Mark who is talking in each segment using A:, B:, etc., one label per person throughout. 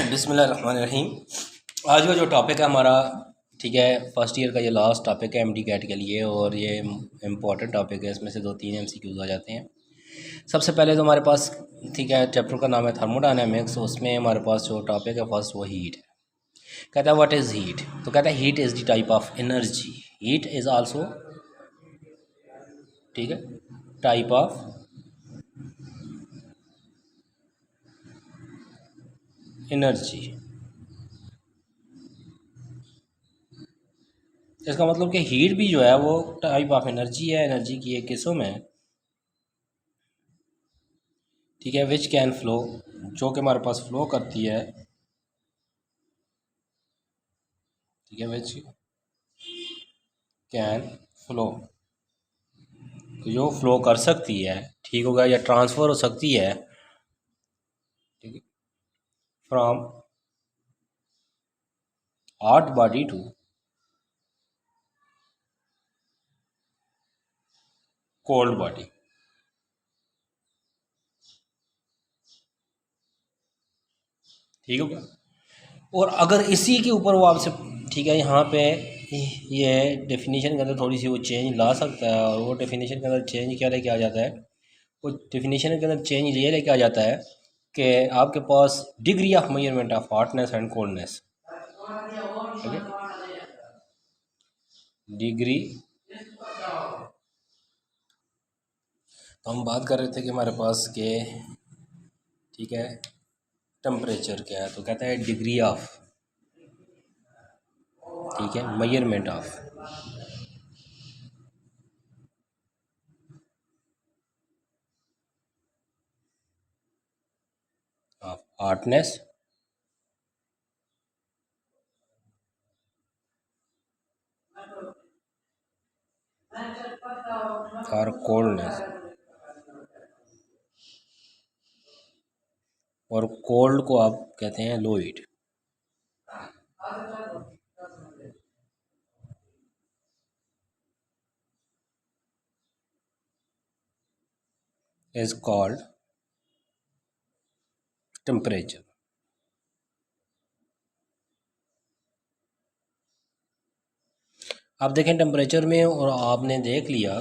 A: बिस्मिल्लाहिर्रहमानिर्रहीम। आज का जो टॉपिक है हमारा, ठीक है, फर्स्ट ईयर का ये लास्ट टॉपिक है एमडी कैट के लिए, और ये इम्पोर्टेंट टॉपिक है। इसमें से 2-3 एमसीक्यूज आ जाते हैं। सबसे पहले तो हमारे पास, ठीक है, चैप्टर का नाम है थर्मोडायनेमिक्स। उसमें हमारे पास जो टॉपिक है फर्स्ट वो हीट है। कहता है व्हाट इज़ हीट, तो कहता है heat is the type of energy. Heat is also, ठीक है, टाइप ऑफ एनर्जी। इसका मतलब कि हीट भी जो है वो टाइप ऑफ एनर्जी है, एनर्जी की एक किस्म है, ठीक है, विच कैन फ्लो, जो कि हमारे पास फ्लो करती है, ठीक है, विच कैन फ्लो, जो फ्लो कर सकती है, ठीक होगा, या ट्रांसफ़र हो सकती है, ठीक है, from hot body to cold body. ठीक होगा। और अगर इसी के ऊपर वो आपसे, ठीक है, यहाँ पे ये डेफिनेशन के अंदर थोड़ी सी वो चेंज ला सकता है, और वो डेफिनेशन के अंदर चेंज क्या लेके आ जाता है, वो डेफिनेशन के अंदर चेंज ये लेके आ जाता है कि आपके पास degree of measurement of hotness and coldness, ठीक है, डिग्री। तो हम बात कर रहे थे कि हमारे पास के, ठीक है, टेम्परेचर क्या है, तो कहता है डिग्री ऑफ, ठीक है, मेजरमेंट ऑफ हॉटनेस और कोल्डनेस। और कोल्ड को आप कहते हैं low heat. Is called temperature. आप देखें टेम्परेचर में, और आपने देख लिया,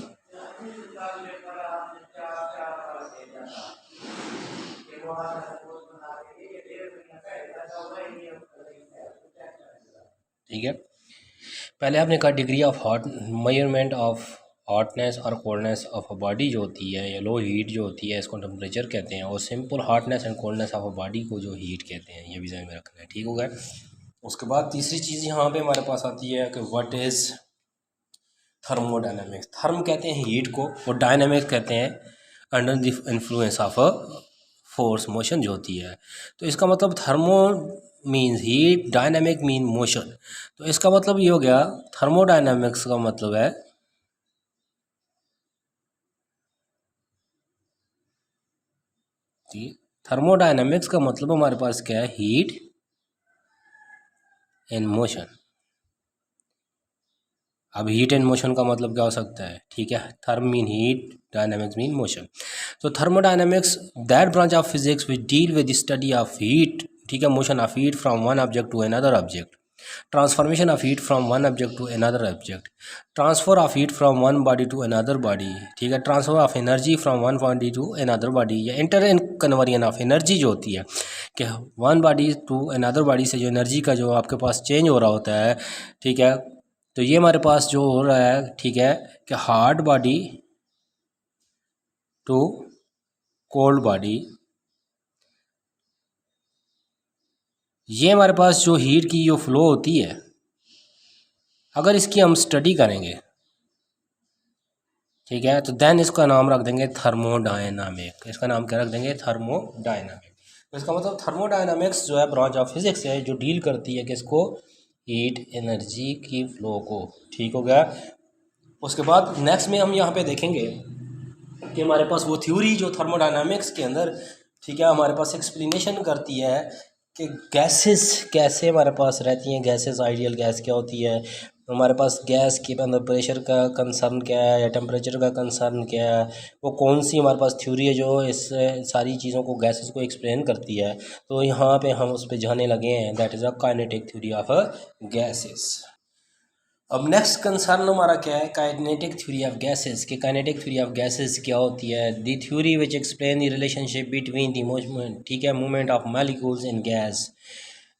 A: ठीक है, पहले आपने कहा degree of hot, measurement of hotness और कोल्डनेस ऑफ अ बॉडी जो होती है, या लो हीट जो होती है, इसको टेम्परेचर कहते हैं। और simple hotness and coldness of a body को जो हीट कहते हैं, ये भी ध्यान में रखना है। ठीक हो गया। उसके बाद तीसरी चीज़ यहाँ पे हमारे पास आती है कि व्हाट इज़ थर्मोडायनेमिक्स। थर्म कहते हैं हीट को, और डायनेमिक्स कहते हैं under the influence of a force, motion जो होती है। तो इसका मतलब thermo means heat, dynamic mean motion. तो इसका मतलब ये हो गया, थर्मोडायनेमिक्स का मतलब है, थर्मोडायनेमिक्स का मतलब हमारे पास क्या है, हीट एंड मोशन। अब हीट एंड मोशन का मतलब क्या हो सकता है, ठीक है, therm mean heat, dynamics mean motion. तो thermodynamics that branch of physics which deal with the study of heat, ठीक है, motion of heat from one object to another object, transformation of heat from one object to another object, transfer of heat from one body to another body, ठीक है, transfer of energy from one body to another body, या interconversion of energy जो होती है, कि one body to another body से जो energy का जो आपके पास चेंज हो रहा होता है, ठीक है। तो ये हमारे पास जो हो रहा है, ठीक है, कि hard body to cold body, ये हमारे पास जो हीट की जो फ्लो होती है, अगर इसकी हम स्टडी करेंगे, ठीक है, तो देन इसका नाम रख देंगे थर्मोडायनामिक। इसका नाम क्या रख देंगे, थर्मोडायनामिक। तो इसका मतलब थर्मोडायनामिक्स जो है ब्रांच ऑफ फिजिक्स है जो डील करती है किसको, हीट एनर्जी की फ्लो को। ठीक हो गया। उसके बाद नेक्स्ट में हम यहाँ पे देखेंगे कि हमारे पास वो थ्योरी जो थर्मोडायनामिक्स के अंदर, ठीक है, हमारे पास एक्सप्लेनेशन करती है कि गैसेस कैसे हमारे पास रहती हैं, गैसेस, आइडियल गैस क्या होती है, हमारे पास गैस के अंदर प्रेशर का कंसर्न क्या है या टेम्परेचर का कंसर्न क्या है, वो कौन सी हमारे पास थ्योरी है जो इस सारी चीज़ों को गैसेस को एक्सप्लेन करती है। तो यहाँ पे हम उस पर जाने लगे हैं, that is a kinetic theory of gases. अब नेक्स्ट कंसर्न हमारा क्या है, काइनेटिक थ्योरी ऑफ गैसेस। के काइनेटिक थ्योरी ऑफ गैसेस क्या होती है, the theory which explain the relationship between the movement, ठीक है, movement of molecules in gas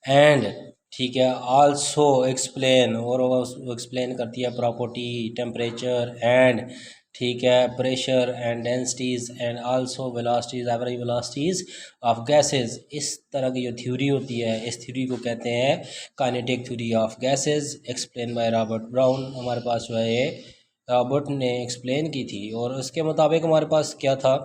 A: and, ठीक है, आल्सो एक्सप्लेन, और वो एक्सप्लेन करती है प्रॉपर्टी, टेम्परेचर एंड, ठीक है, pressure and densities and also velocities, average velocities of gases. इस तरह की जो थ्योरी होती है, इस थ्योरी को कहते हैं kinetic theory of gases, explain by Robert brown. हमारे पास जो है ये रॉबर्ट ने एक्सप्लेन की थी, और उसके मुताबिक हमारे पास क्या था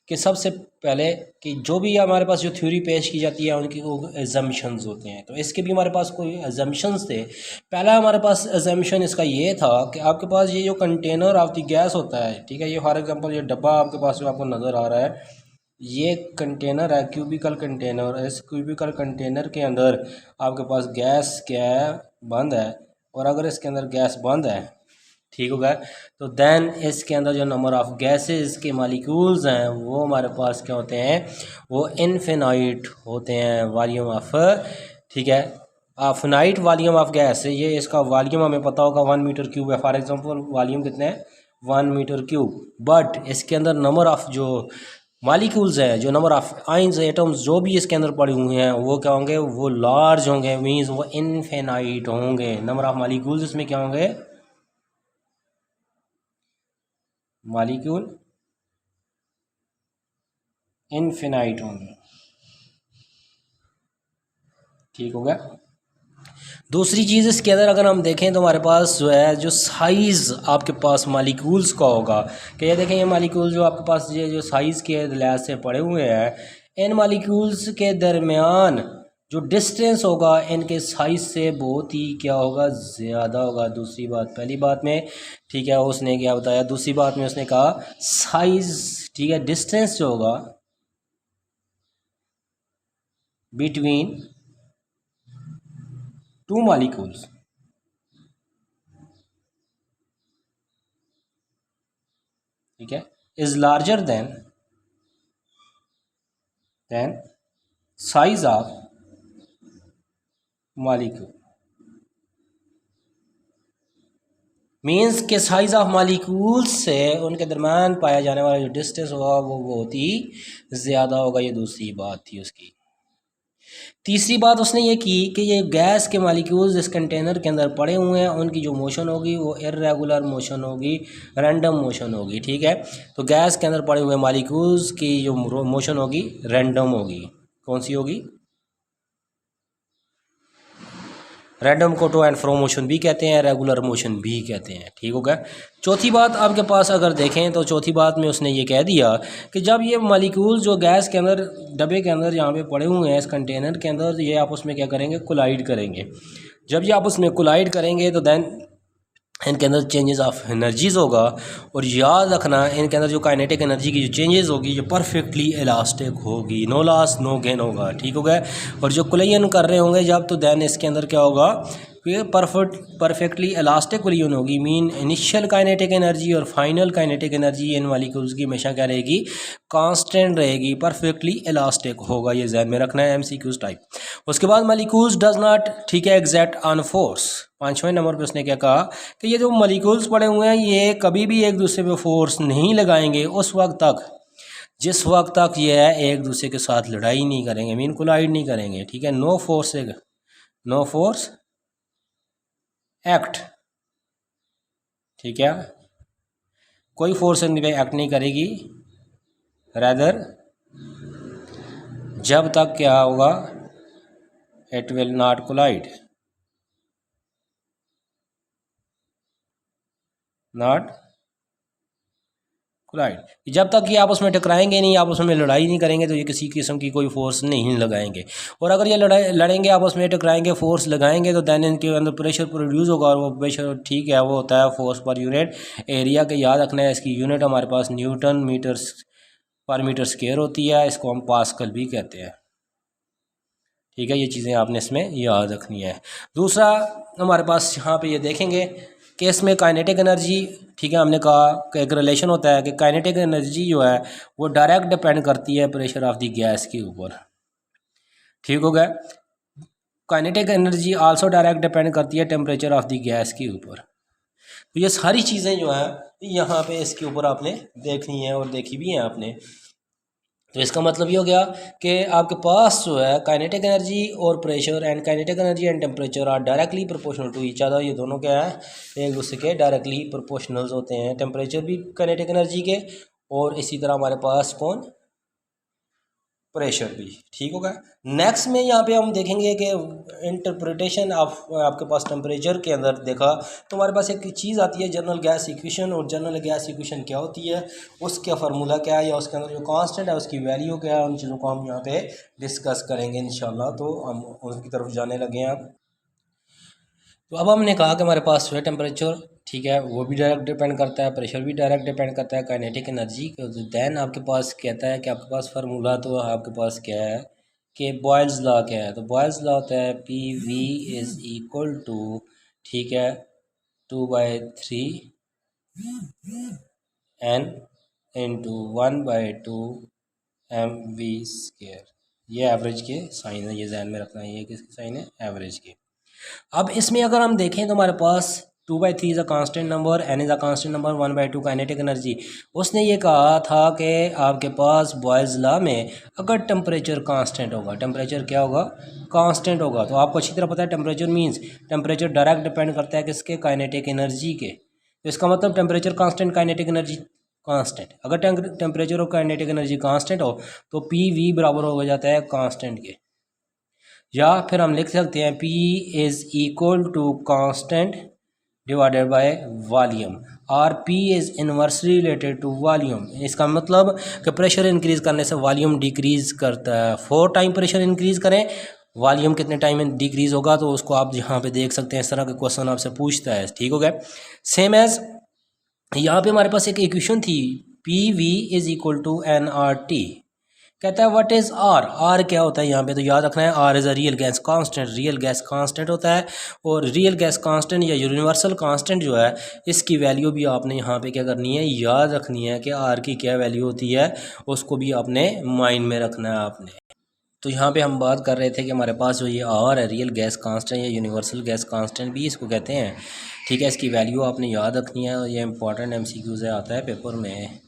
A: कि सबसे पहले कि जो भी हमारे पास जो थ्योरी पेश की जाती है उनकी वो एजम्पशंस होते हैं। तो इसके भी हमारे पास कोई एजम्पशंस थे। पहला हमारे पास एजम्पशन इसका ये था कि आपके पास ये जो कंटेनर ऑफ द गैस होता है, ठीक है, ये फॉर एग्जांपल ये डब्बा आपके पास जो आपको नज़र आ रहा है, ये कंटेनर है, क्यूबिकल कंटेनर। इस क्यूबिकल कंटेनर के अंदर आपके पास गैस क्या है, बंद है। और अगर इसके अंदर गैस बंद है, ठीक हो गया, तो देन इसके अंदर जो नंबर ऑफ़ गैसेस के मालिक्यूल्स हैं वो हमारे पास क्या होते हैं, वो इनफिनाइट होते हैं, वॉल्यूम ऑफ, ठीक है, फिनाइट वॉल्यूम ऑफ गैस। ये इसका वॉल्यूम हमें पता होगा 1 मीटर क्यूब है, फॉर एग्जांपल वॉल्यूम कितने हैं, 1 मीटर क्यूब। बट इसके अंदर नंबर ऑफ़ जो मालिक्यूल्स हैं, जो नंबर ऑफ़ आइंस एटम्स जो भी इसके अंदर पड़े हुए हैं वो क्या होंगे, वो लार्ज होंगे, मीन्स वो इनफिनाइट होंगे। नंबर ऑफ़ मालिक्यूल्स इसमें क्या होंगे, मॉलिक्यूल इनफिनाइट होंगे, ठीक हो गया। दूसरी चीज़ इसके अंदर अगर हम देखें तो हमारे पास जो है, जो साइज़ आपके पास मालिक्यूल्स का होगा, कि ये देखें ये मालिक्यूल जो आपके पास ये जो साइज़ के लिहाज से पड़े हुए हैं, इन मालिक्यूल्स के दरमियान जो डिस्टेंस होगा इनके साइज़ से बहुत ही क्या होगा, ज़्यादा होगा। दूसरी बात, पहली बात में, ठीक है, उसने क्या बताया, दूसरी बात में उसने कहा साइज़, ठीक है, डिस्टेंस जो होगा बिटवीन टू मॉलिक्यूल्स, ठीक है, is larger than size of molecule. Means के साइज ऑफ मॉलिक्यूल्स से उनके दरम्यान पाया जाने वाला जो डिस्टेंस होगा वो बहुत ही ज़्यादा होगा। ये दूसरी बात थी उसकी। तीसरी बात उसने ये की कि ये गैस के मॉलिक्यूल्स इस कंटेनर के अंदर पड़े हुए हैं, उनकी जो मोशन होगी वो इर्रेगुलर मोशन होगी, रैंडम मोशन होगी, ठीक है। तो गैस के अंदर पड़े हुए मॉलिक्यूल्स की जो मोशन होगी रैंडम होगी। कौन सी होगी, रैंडम को टू एंड फ्रो मोशन भी कहते हैं, रेगुलर मोशन भी कहते हैं, ठीक हो गया। चौथी बात आपके पास अगर देखें तो चौथी बात में उसने ये कह दिया कि जब ये मॉलिक्यूल्स जो गैस के अंदर डब्बे के अंदर यहाँ पे पड़े हुए हैं इस कंटेनर के अंदर, ये आपस में क्या करेंगे, कोलाइड करेंगे। जब ये आपस में कोलाइड करेंगे तो देन इनके अंदर चेंजेस ऑफ एनर्जीज़ होगा। और याद रखना इनके अंदर जो काइनेटिक एनर्जी की जो चेंजेस होगी ये परफेक्टली इलास्टिक होगी, नो लॉस नो गेन होगा, ठीक हो गया। और जो कोलिजन कर रहे होंगे जब, तो देन इसके अंदर क्या होगा, ये परफेक्टली इलास्टिक कोलिजन होगी। मीन इनिशियल काइनेटिक एनर्जी और final kinetic energy in molecules की हमेशा क्या रहेगी, कांस्टेंट रहेगी, परफेक्टली इलास्टिक होगा। ये ध्यान में रखना है, एमसीक्यूज टाइप। उसके बाद मॉलिक्यूल्स डज नॉट, ठीक है, एग्जैक्ट ऑन फोर्स। पाँचवें नंबर पे उसने क्या कहा कि ये जो मॉलिक्यूल्स पड़े हुए हैं ये कभी भी एक दूसरे पे फोर्स नहीं लगाएंगे उस वक्त तक जिस वक्त तक ये है एक दूसरे के साथ लड़ाई नहीं करेंगे, मीन कोलाइड नहीं करेंगे, ठीक है। नो फोर्स एक्ट, ठीक है, कोई फोर्स इन पे एक्ट नहीं करेगी, रादर जब तक क्या होगा, it will not collide, not collide. जब तक ये आपस में टकराएंगे नहीं, आपस में लड़ाई नहीं करेंगे, तो ये किसी किस्म की कोई फोर्स नहीं लगाएंगे। और अगर ये लड़ेंगे आपस में, टकराएंगे, फोर्स लगाएंगे, तो दैन इनके अंदर प्रेशर प्रोड्यूस होगा, और वो प्रेशर, ठीक है, वो होता है फोर्स पर यूनिट एरिया के। याद रखना है इसकी यूनिट हमारे पास न्यूटन मीटर पर मीटर स्क्वायर होती है, इसको हम पास्कल भी कहते हैं, ठीक है, ये चीज़ें आपने इसमें याद रखनी है। दूसरा हमारे पास यहाँ पे ये देखेंगे कि इसमें काइनेटिक एनर्जी, ठीक है, हमने कहा कि एक रिलेशन होता है कि काइनेटिक एनर्जी जो है वो डायरेक्ट डिपेंड करती है प्रेशर ऑफ द गैस के ऊपर। ठीक हो गया। Kinetic energy also direct depend करती है टेम्परेचर ऑफ द गैस के ऊपर। तो ये सारी चीज़ें जो है यहाँ पे इसके ऊपर आपने देखनी है और देखी भी हैं आपने। तो इसका मतलब ये हो गया कि आपके पास जो है काइनेटिक एनर्जी और pressure and kinetic energy and temperature are directly proportional to each other. ये दोनों क्या है, एक दूसरे के डायरेक्टली प्रोपोर्शनल्स होते हैं। टेम्परेचर भी काइनेटिक एनर्जी के, और इसी तरह हमारे पास कौन, प्रेशर भी। ठीक होगा। नेक्स्ट में यहाँ पे हम देखेंगे कि इंटरप्रिटेशन ऑफ आपके पास टेम्परेचर के अंदर देखा तो हमारे पास एक चीज़ आती है जनरल गैस इक्वेशन। और जनरल गैस इक्वेशन क्या होती है, उसका फार्मूला क्या है या उसके अंदर जो कांस्टेंट है उसकी वैल्यू क्या है, उन चीज़ों को हम यहाँ पे डिस्कस करेंगे इंशाल्लाह। तो हम उसकी तरफ जाने लगे हैं अब। तो अब हमने कहा कि हमारे पास जो है टेम्परेचर, ठीक है, वो भी डायरेक्ट डिपेंड करता है, प्रेशर भी डायरेक्ट डिपेंड करता है काइनेटिक एनर्जी। देन आपके पास कहता है कि आपके पास फार्मूला तो आपके पास क्या है कि बॉयल्स लॉ क्या है। तो बॉयल्स लॉ होता है P V is equal to, ठीक है, 2/3 एन इंटू 1/2 mv²। ये एवरेज के साइन है, ये ध्यान में रखना है। ये किसके साइन है, एवरेज के। अब इसमें अगर हम देखें तो हमारे पास 2/3 is a constant number, n is a constant number, 1/2 kinetic energy. उसने ये कहा था कि आपके पास बॉयल्स लॉ में अगर टेम्परेचर कांस्टेंट होगा, टेम्परेचर क्या होगा, कांस्टेंट होगा, तो आपको अच्छी तरह पता है temperature means temperature direct depend करता है किसके, काइनेटिक एनर्जी के। तो इसका मतलब temperature constant, kinetic energy constant. अगर टेम्परेचर और काइनेटिक एनर्जी कांस्टेंट हो तो पी वी बराबर हो जाता है कांस्टेंट के। या फिर हम लिख सकते हैं P is equal to constant divided by volume, और P is inversely related to volume. इसका मतलब कि प्रेशर इंक्रीज़ करने से वॉल्यूम डिक्रीज़ करता है। 4 टाइम प्रेशर इंक्रीज़ करें, वॉल्यूम कितने टाइम में डिक्रीज़ होगा, तो उसको आप यहाँ पे देख सकते हैं। इस तरह के क्वेश्चन आपसे पूछता है। ठीक हो गया। सेम एज यहाँ पे हमारे पास एक इक्वेशन थी PV is equal to nRT। कहता है व्हाट इज़ आर, आर क्या होता है यहाँ पे, तो याद रखना है R is a real gas constant. Real gas constant होता है, और रियल गैस कांस्टेंट या यूनिवर्सल कांस्टेंट जो है इसकी वैल्यू भी आपने यहाँ पे क्या करनी है, याद रखनी है कि आर की क्या वैल्यू होती है, उसको भी आपने माइंड में रखना है आपने। तो यहाँ पे हम बात कर रहे थे कि हमारे पास जो ये आर है, रियल गैस कांस्टेंट या यूनिवर्सल गैस कांस्टेंट भी इसको कहते हैं। ठीक है, इसकी वैल्यू आपने याद रखनी है, और ये इंपॉर्टेंट MCQ से आता है पेपर में।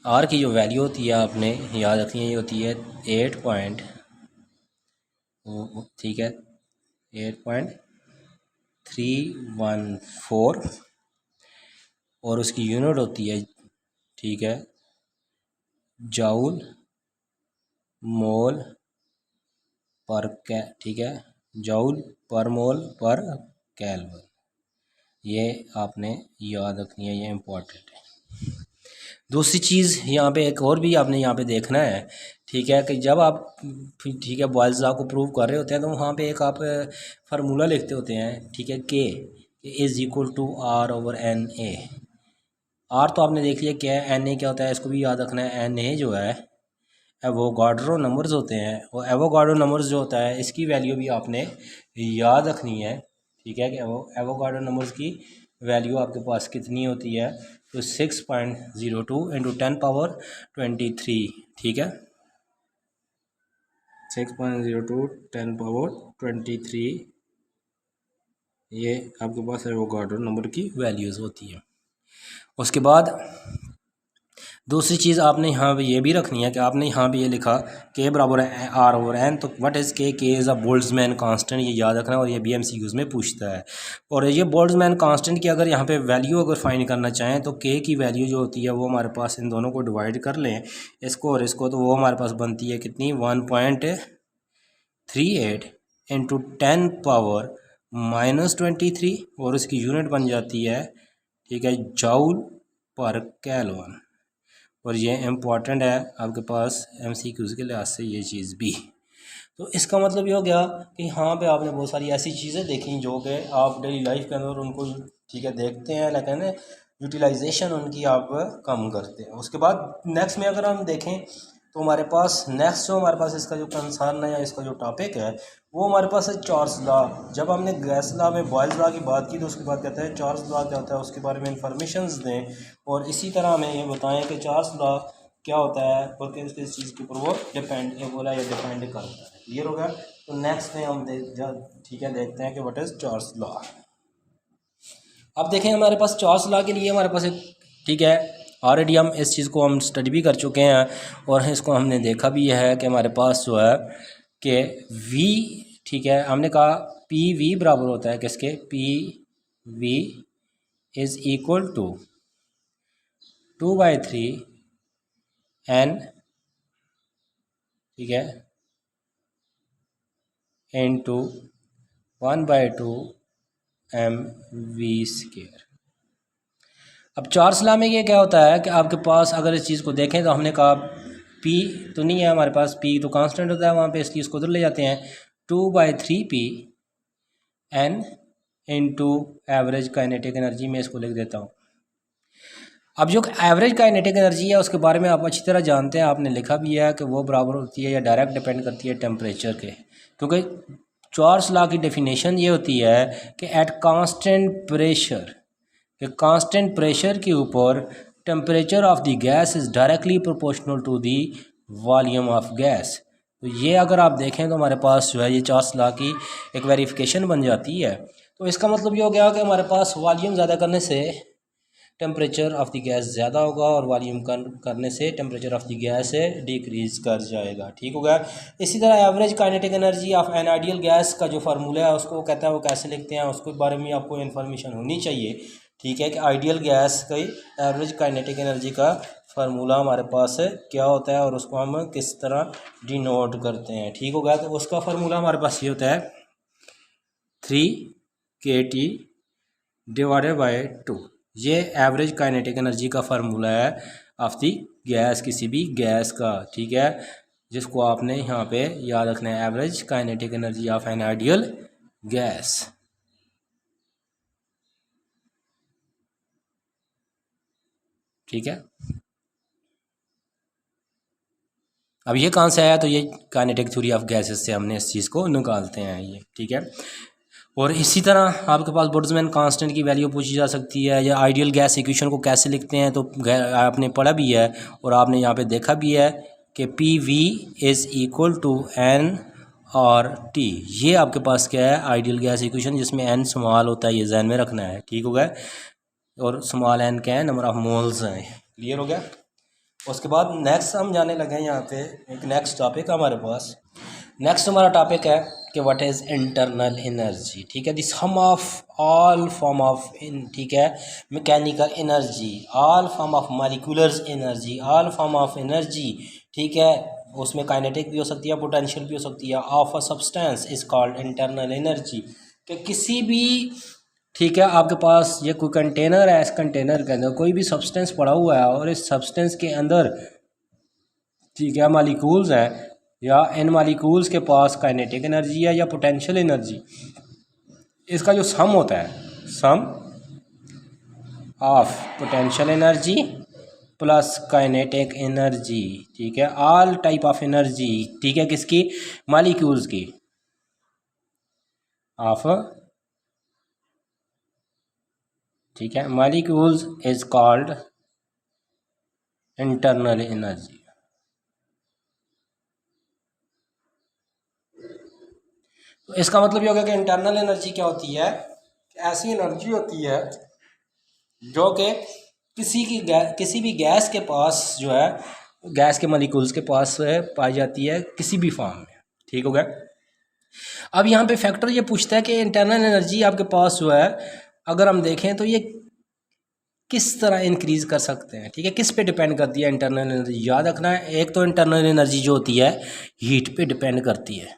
A: आर की जो वैल्यू होती है आपने याद रखनी है, ये होती है 8 पॉइंट, ठीक है, 8.314, और उसकी यूनिट होती है, ठीक है, जाउल मोल पर ठीक है, जाउल पर मोल पर केल्विन। ये आपने याद रखनी है, ये इम्पोर्टेंट है। दूसरी चीज़ यहाँ पे एक और भी आपने यहाँ पे देखना है, ठीक है, कि जब आप, ठीक है, बॉयल्स लॉ को प्रूव कर रहे होते हैं तो वहाँ पे एक आप फार्मूला लिखते होते हैं, ठीक है, के is equal to R/NA। Are तो आपने देख लिया क्या है, NA क्या होता है, इसको भी याद रखना है। NA जो है एवोगाड्रो नंबर्स होते हैं, और एवोगाड्रो नंबर्स जो होता है इसकी वैल्यू भी आपने याद रखनी है। ठीक है, कि एवोगाड्रो नंबर्स की वैल्यू आपके पास कितनी होती है, तो 6.02 इंटू 10⁻23। ठीक है, 6.02 10⁻23, ये आपके पास एवोगाड्रो नंबर की वैल्यूज़ होती है। उसके बाद दूसरी चीज़ आपने यहाँ पे ये भी रखनी है कि आपने यहाँ पे ये लिखा के बराबर है R/N। तो व्हाट इज़ के इज़ अ बोल्ट्जमैन कांस्टेंट, ये याद रखना, और ये भी MCQs में पूछता है। और ये बोल्ट्जमैन कांस्टेंट की अगर यहाँ पे वैल्यू अगर फाइंड करना चाहें तो के की वैल्यू जो होती है वो हमारे पास, इन दोनों को डिवाइड कर लें, इसको और इसको, तो वो हमारे पास बनती है कितनी, 1.38 इंटू 10⁻⁻23, और उसकी यूनिट बन जाती है, ठीक है, जाउल पर केल्विन। और ये इम्पॉर्टेंट है आपके पास MCQs के लिहाज से ये चीज़ भी। तो इसका मतलब ये हो गया कि यहाँ पे आपने बहुत सारी ऐसी चीज़ें देखी जो कि आप डेली लाइफ के अंदर उनको, ठीक है, देखते हैं, लेकिन यूटिलाइजेशन उनकी आप कम करते हैं। उसके बाद नेक्स्ट में अगर हम देखें तो हमारे पास नेक्स्ट जो हमारे पास इसका जो कंसर्न है या इसका जो टॉपिक है वो हमारे पास है चार्ल्स लॉ। जब हमने गैस लॉ में बॉयल्स लॉ की बात की तो उसके बाद कहते हैं चार्ल्स लॉ क्या होता है, उसके बारे में इंफॉर्मेशंस दें और इसी तरह हमें ये बताएं कि चार्ल्स लॉ क्या होता है और किस चीज़ के ऊपर वो डिपेंड बोला या डिपेंड करता है। क्लियर हो गया। तो नेक्स्ट में हम ठीक है देखते हैं कि व्हाट इज़ चार्ल्स लॉ। अब देखें हमारे पास चार्ल्स लॉ के लिए हमारे पास एक ठीक है ऑलरेडी हम इस चीज़ को हम स्टडी भी कर चुके हैं और इसको हमने देखा भी है कि हमारे पास जो है कि वी ठीक है हमने कहा पी वी बराबर होता है किसके, P V is equal to 2/3 N ठीक है इनटू 1/2 एम वी स्क्वायर। अब चार्ल्स लॉ में ये क्या होता है कि आपके पास अगर इस चीज़ को देखें तो हमने कहा पी तो नहीं है हमारे पास, पी तो कांस्टेंट होता है वहाँ पे, इसलिए इसको उधर ले जाते हैं 2/3 P N into average kinetic energy में इसको लिख देता हूँ। अब जो एवरेज काइनेटिक एनर्जी है उसके बारे में आप अच्छी तरह जानते हैं, आपने लिखा भी है कि वो बराबर होती है या डायरेक्ट डिपेंड करती है टेम्परेचर के, क्योंकि चार्ल्स लॉ की डेफिनेशन ये होती है कि एट कांस्टेंट प्रेशर, कि कांस्टेंट प्रेशर के ऊपर temperature of the gas is directly proportional to the volume of gas. तो ये अगर आप देखें तो हमारे पास जो है ये चार्ल्स लॉ की एक वेरिफिकेशन बन जाती है। तो इसका मतलब ये हो गया कि हमारे पास वॉल्यूम ज़्यादा करने से टेम्परेचर ऑफ द गैस ज़्यादा होगा और वॉल्यूम कम करने से temperature of the gas decrease कर जाएगा। ठीक हो गया। इसी तरह average kinetic energy of an ideal gas का जो फार्मूला है उसको कहता है वो कैसे लिखते हैं उसके बारे में आपको इन्फॉर्मेशन होनी चाहिए। ठीक है कि आइडियल गैस की एवरेज काइनेटिक एनर्जी का फार्मूला हमारे पास क्या होता है और उसको हम किस तरह डिनोट करते हैं। ठीक हो गया। तो उसका फार्मूला हमारे पास ये होता है 3kT डिवाइडेड बाय 2। ये एवरेज काइनेटिक एनर्जी का फार्मूला है ऑफ दी गैस, किसी भी गैस का। ठीक है, जिसको आपने यहाँ पे याद रखना है, average kinetic energy of an ideal gas. ठीक है, अब ये कहाँ से आया, तो ये काइनेटिक थ्योरी ऑफ गैसेस से हमने इस चीज़ को निकालते हैं ये। ठीक है, और इसी तरह आपके पास बोल्ट्जमैन कांस्टेंट की वैल्यू पूछी जा सकती है या आइडियल गैस इक्वेशन को कैसे लिखते हैं, तो आपने पढ़ा भी है और आपने यहाँ पे देखा भी है कि P V is equal to N R T. ये आपके पास क्या है, आइडियल गैस इक्वेशन, जिसमें एन स्मॉल होता है, ये जहन में रखना है। ठीक हो गया। और स्मॉल एन क्या है, नंबर ऑफ मोल्स हैं। क्लियर हो गया। उसके बाद नेक्स्ट हम जाने लगे हैं यहाँ पे एक नेक्स्ट टॉपिक हमारे पास। नेक्स्ट हमारा टॉपिक है कि व्हाट इज़ इंटरनल एनर्जी। ठीक है, the sum of all form of ठीक है mechanical energy, all form of molecular energy, all form of energy. ठीक है, उसमें काइनेटिक भी हो सकती है, पोटेंशियल भी हो सकती है, of a substance is called internal energy. कि किसी भी ठीक है आपके पास ये कोई कंटेनर है, इस कंटेनर के अंदर कोई भी सब्सटेंस पड़ा हुआ है और इस सब्सटेंस के अंदर ठीक है मॉलिक्यूल्स हैं या इन मॉलिक्यूल्स के पास काइनेटिक एनर्जी है या पोटेंशियल एनर्जी, इसका जो सम होता है, sum of potential energy plus kinetic energy. ठीक है, ऑल टाइप ऑफ एनर्जी। ठीक है, किसकी, मॉलिक्यूल्स की, ऑफ ठीक है molecules is called internal energy. तो इसका मतलब ये हो गया कि इंटरनल एनर्जी क्या होती है, ऐसी एनर्जी होती है जो कि किसी भी गैस के पास जो है, गैस के मॉलिक्यूल्स के पास पाई जाती है किसी भी फॉर्म में। ठीक हो गया। अब यहाँ पे फैक्टर ये पूछता है कि इंटरनल एनर्जी आपके पास जो है अगर हम देखें तो ये किस तरह इंक्रीज़ कर सकते हैं। ठीक है, किस पे डिपेंड करती है इंटरनल एनर्जी, याद रखना है। एक तो इंटरनल एनर्जी जो होती है हीट पे डिपेंड करती है,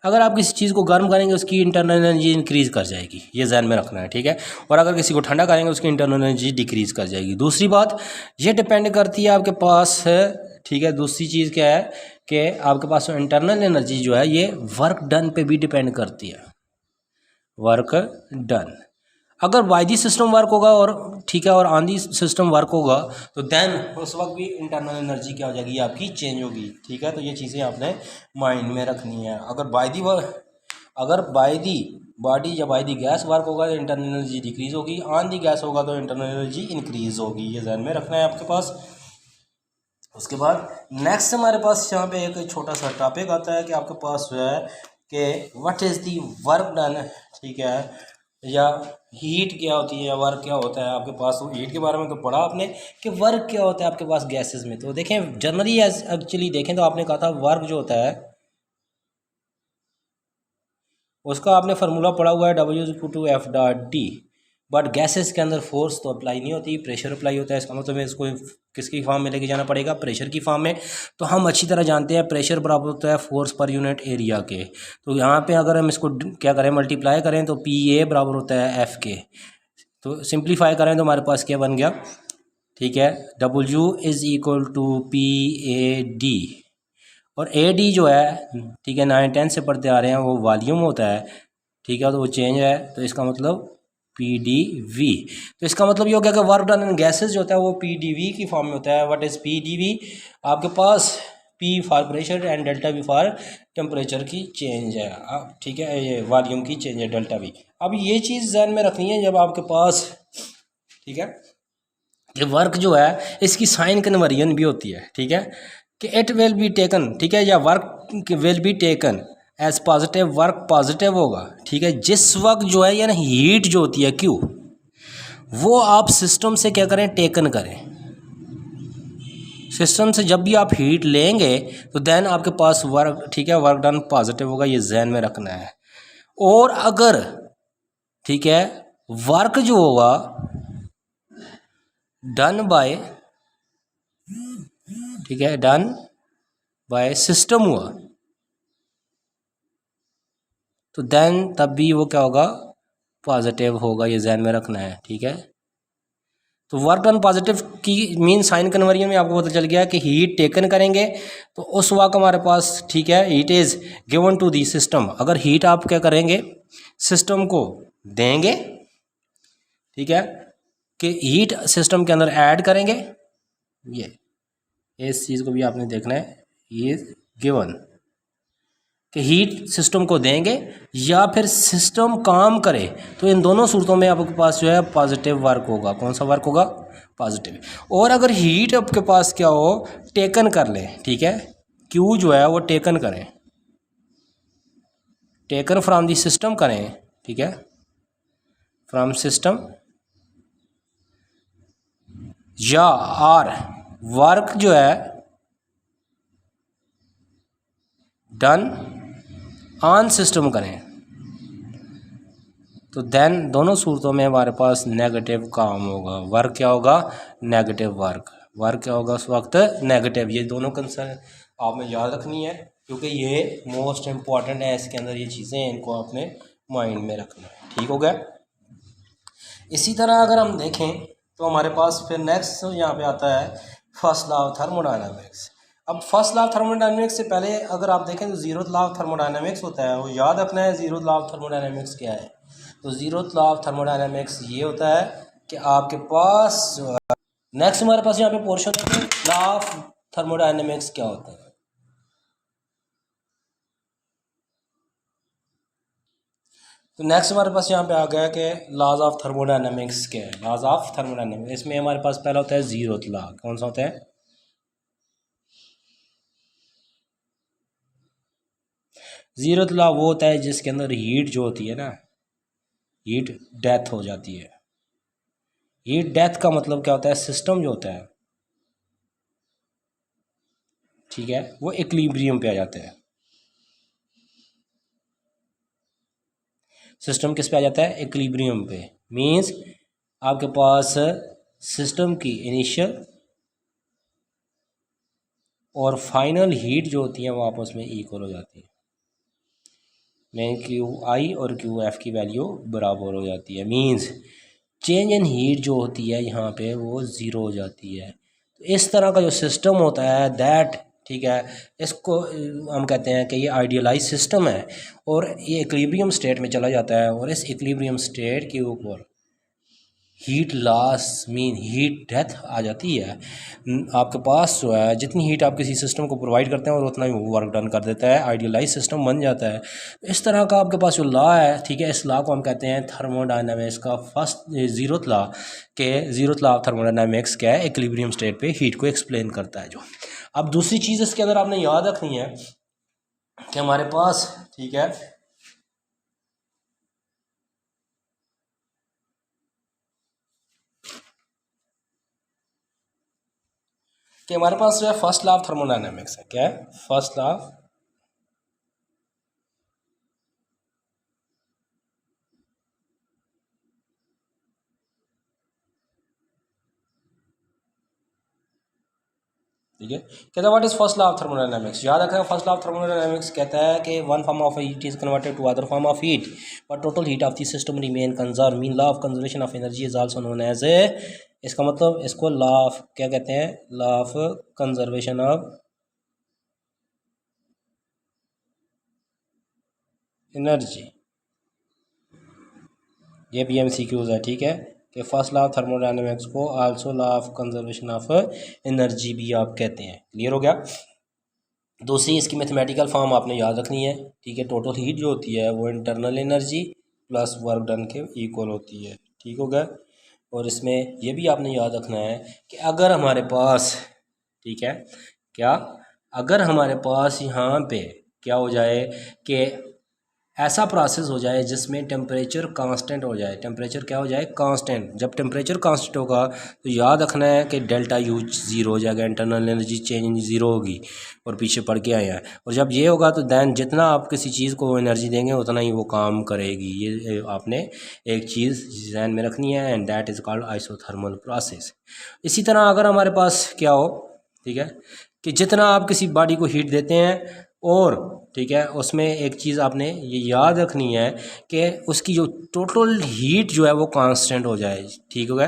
A: अगर आप किसी चीज़ को गर्म करेंगे उसकी इंटरनल एनर्जी इंक्रीज़ कर जाएगी, ये ध्यान में रखना है। ठीक है, और अगर किसी को ठंडा करेंगे उसकी इंटरनल एनर्जी डिक्रीज़ कर जाएगी। दूसरी बात ये डिपेंड करती है आपके पास है। ठीक है, दूसरी चीज़ क्या है कि आपके पास इंटरनल एनर्जी जो है ये वर्क डन पे भी डिपेंड करती है, वर्क डन। अगर बाय दी सिस्टम वर्क होगा और ठीक है और ऑन दी सिस्टम वर्क होगा तो देन उस वक्त भी इंटरनल एनर्जी क्या हो जाएगी आपकी चेंज होगी। ठीक है, तो ये चीज़ें आपने माइंड में रखनी है। अगर बाय दी बॉडी या बाय दी गैस वर्क होगा तो इंटरनल एनर्जी डिक्रीज होगी, ऑन दी गैस होगा तो इंटरनल एनर्जी इंक्रीज होगी। ये ध्यान में रखना है आपके पास। उसके बाद नेक्स्ट हमारे पास यहाँ पे एक छोटा सा टॉपिक आता है कि आपके पास जो है कि what is the work done, ठीक है, या हीट क्या होती है या वर्क क्या होता है आपके पास। तो हीट के बारे में तो पढ़ा आपने कि वर्क क्या होता है आपके पास गैसेस में। तो देखें जनरली एक्चुअली देखें तो आपने कहा था वर्क जो होता है उसका आपने फार्मूला पढ़ा हुआ है W/F.D, बट गैसेस के अंदर फोर्स तो अप्लाई नहीं होती, प्रेशर अप्लाई होता है। इसका मतलब इसको किसकी फॉर्म में लेके जाना पड़ेगा, प्रेशर की फॉर्म में। तो हम अच्छी तरह जानते हैं प्रेशर बराबर होता है फोर्स पर यूनिट एरिया के। तो यहाँ पे अगर हम इसको क्या करें मल्टीप्लाई करें तो PA बराबर होता है F के। तो सिंप्लीफाई करें तो हमारे पास क्या बन गया, ठीक है, W=PAD और AD जो है, ठीक है, 9-10 से पढ़ते आ रहे हैं, वो वॉल्यूम होता है। ठीक है, तो वो चेंज है, तो इसका मतलब PdV। तो इसका मतलब ये हो गया कि वर्क डन इन गैसेज जो होता है वो PdV की फॉर्म में होता है। व्हाट इज़ PdV आपके पास, P for pressure and delta V for temperature की चेंज है। ठीक है, ये वॉल्यूम की चेंज है डेल्टा V। अब ये चीज़ ध्यान में रखनी है जब आपके पास, ठीक है, कि वर्क जो है इसकी साइन कन्वर्जन भी होती है। ठीक है, कि इट विल बी टेकन, ठीक है, या work will be taken as positive, work positive होगा। ठीक है, जिस वक्त जो है यानी हीट जो होती है Q वो आप सिस्टम से क्या करें टेकन करें। सिस्टम से जब भी आप हीट लेंगे तो देन आपके पास वर्क, ठीक है, वर्क डन पॉजिटिव होगा, ये जहन में रखना है। और अगर, ठीक है, वर्क जो होगा डन बाय, ठीक है, डन बाय सिस्टम हुआ तो देन तब भी वो क्या होगा, पॉजिटिव होगा, ये जहन में रखना है। ठीक है, तो वर्क डन पॉजिटिव की मीन साइन कन्वर्जन में आपको पता चल गया कि हीट टेकन करेंगे तो उस वक्त हमारे पास, ठीक है, heat is given to the system. अगर हीट आप क्या करेंगे सिस्टम को देंगे, ठीक है, कि हीट सिस्टम के अंदर ऐड करेंगे, ये इस चीज़ को भी आपने देखना है, ये गिवन कि हीट सिस्टम को देंगे या फिर सिस्टम काम करे, तो इन दोनों सूरतों में आपके पास जो है पॉजिटिव वर्क होगा। कौन सा वर्क होगा, पॉजिटिव। और अगर हीट आपके पास क्या हो टेकन कर ले, ठीक है, क्यू जो है वो टेकन करें, टेकन फ्रॉम दी सिस्टम करें, ठीक है, फ्रॉम सिस्टम, या आर वर्क जो है डन ऑन सिस्टम करें, तो देन दोनों सूरतों में हमारे पास नेगेटिव काम होगा। वर्क क्या होगा, नेगेटिव वर्क। वर्क क्या होगा उस वक्त, नेगेटिव। ये दोनों कंसर्न आपने याद रखनी है क्योंकि ये मोस्ट इम्पॉर्टेंट है, इसके अंदर ये चीज़ें इनको आपने माइंड में रखना है। ठीक हो गया। इसी तरह अगर हम देखें तो हमारे पास फिर नेक्स्ट यहाँ पे आता है फर्स्ट लॉ ऑफ थर्मोडायनामिक्स। अब फर्स्ट लॉ ऑफ थर्मोडायनामिक्स से पहले अगर आप देखें तो जीरोथ लॉ ऑफ थर्मोडायनामिक्स होता है, वो याद रखना है। जीरोथ लॉ ऑफ थर्मोडायनामिक्स क्या है, तो जीरोथ लॉ ऑफ थर्मोडायनामिक्स ये होता है कि आपके पास नेक्स्ट हमारे पास यहाँ पे पोर्शन है लॉ ऑफ थर्मोडायनामिक्स क्या होता है। तो नेक्स्ट हमारे पास यहाँ पे आ गया कि लॉज ऑफ थर्मोडायनामिक्स क्या है। लॉज ऑफ थर्मोडायनामिक्स, इसमें हमारे पास पहला होता है जीरोथ लॉ। कौन सा होता है, जीरोथ लॉ वो होता है जिसके अंदर हीट जो होती है ना, हीट डेथ हो जाती है। हीट डेथ का मतलब क्या होता है, सिस्टम जो होता है, ठीक है, वो इक्विलिब्रियम पे आ जाता है। सिस्टम किस पे आ जाता है, इक्विलिब्रियम पे। मींस आपके पास सिस्टम की इनिशियल और फाइनल हीट जो होती है वो आपस में इक्वल हो जाती है। मीन QI और QF की वैल्यू बराबर हो जाती है। मींस चेंज इन हीट जो होती है यहाँ पे वो ज़ीरो हो जाती है। तो इस तरह का जो सिस्टम होता है दैट, ठीक है, इसको हम कहते हैं कि ये आइडियलाइज सिस्टम है और ये इक्विलिब्रियम स्टेट में चला जाता है और इस इक्विलिब्रियम स्टेट के ऊपर heat loss mean heat death आ जाती है। आपके पास जो है जितनी हीट आप किसी सिस्टम को प्रोवाइड करते हैं और उतना ही वो वर्क डन कर देता है, आइडियलाइज सिस्टम बन जाता है। इस तरह का आपके पास जो लॉ है, ठीक है, इस लॉ को हम कहते हैं थर्मोडायनामिक्स का फर्स्ट जीरोथ लॉ। के जीरोथ लॉ ऑफ थर्मोडायनामिक्स क्या है, इक्विलिब्रियम स्टेट पे हीट को एक्सप्लेन करता है जो। अब दूसरी चीज़ इसके अंदर आपने याद रखनी है कि हमारे पास, ठीक है, कि हमारे पास जो है फर्स्ट लॉ ऑफ थर्मोडायनामिक्स है, क्या है फर्स्ट लॉ। ठीक है, कहता है what is first law of thermodynamics. याद रखना फर्स्ट लॉ ऑफ थर्मोडायनामिक्स कहता है कि one form of heat is converted to other form of heat but total heat of the system remain conserve. Mean law of conservation of energy is also known as a, इसका मतलब इसको law of क्या कहते हैं, law of conservation of energy. ये भी MCQs है, ठीक है, कि फर्स्ट लॉ ऑफ थर्मोडायनामिक्स को also law of conservation of energy भी आप कहते हैं। क्लियर हो गया। दूसरी इसकी मैथमेटिकल फॉर्म आपने याद रखनी है, ठीक है, टोटल हीट जो होती है वो internal energy plus work done के इक्वल होती है। ठीक हो गया। और इसमें यह भी आपने याद रखना है कि अगर हमारे पास, ठीक है, क्या, अगर हमारे पास यहाँ पे क्या हो जाए कि ऐसा प्रोसेस हो जाए जिसमें टेम्परेचर कांस्टेंट हो जाए, टेम्परेचर क्या हो जाए, कांस्टेंट। जब टेम्परेचर कांस्टेंट होगा तो याद रखना है कि डेल्टा यू ज़ीरो हो जाएगा, इंटरनल एनर्जी चेंज ज़ीरो होगी और पीछे पड़ के आया है। और जब ये होगा तो दैन जितना आप किसी चीज़ को एनर्जी देंगे उतना ही वो काम करेगी। ये आपने एक चीज़ ध्यान में रखनी है, and that is called isothermal process. इसी तरह अगर हमारे पास क्या हो, ठीक है, कि जितना आप किसी बॉडी को हीट देते हैं और, ठीक है, उसमें एक चीज़ आपने ये याद रखनी है कि उसकी जो टोटल हीट जो है वो कांस्टेंट हो जाए। ठीक हो गया।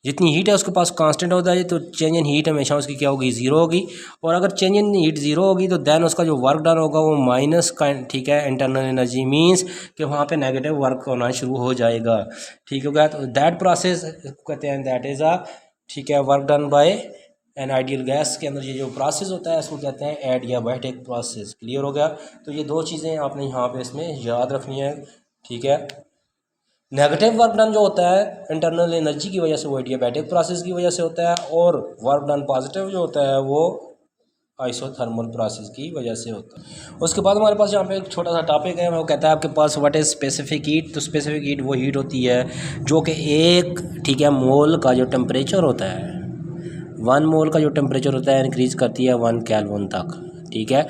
A: जितनी हीट है उसके पास कांस्टेंट हो जाए तो चेंज इन हीट हमेशा उसकी क्या होगी, ज़ीरो होगी। और अगर चेंज इन हीट ज़ीरो होगी तो देन उसका जो वर्क डन होगा वो माइनस का, ठीक है, इंटरनल एनर्जी मींस कि वहाँ पे नेगेटिव वर्क होना शुरू हो जाएगा। ठीक हो गया। तो दैट प्रोसेस कहते हैं दैट इज़ अ, ठीक है, work done by an ideal gas के अंदर ये जो प्रोसेस होता है इसको कहते हैं एडियाबैटिक प्रोसेस। क्लियर हो गया। तो ये दो चीज़ें आपने यहाँ पे इसमें याद रखनी है। ठीक है, नेगेटिव वर्क डन जो होता है इंटरनल एनर्जी की वजह से वो एडियाबैटिक प्रोसेस की वजह से होता है, और वर्क डन पॉजिटिव जो होता है वो आइसोथर्मल प्रोसेस की वजह से होता है। उसके बाद हमारे पास यहाँ पे एक छोटा सा टॉपिक है, वो कहता है आपके पास व्हाट इज़ स्पेसिफिक हीट। तो स्पेसिफिक हीट वो हीट होती है जो कि एक, ठीक है, मोल का जो टेम्परेचर होता है, 1 मोल का जो टेम्परेचर होता है इंक्रीज़ करती है 1 केल्विन तक। ठीक है,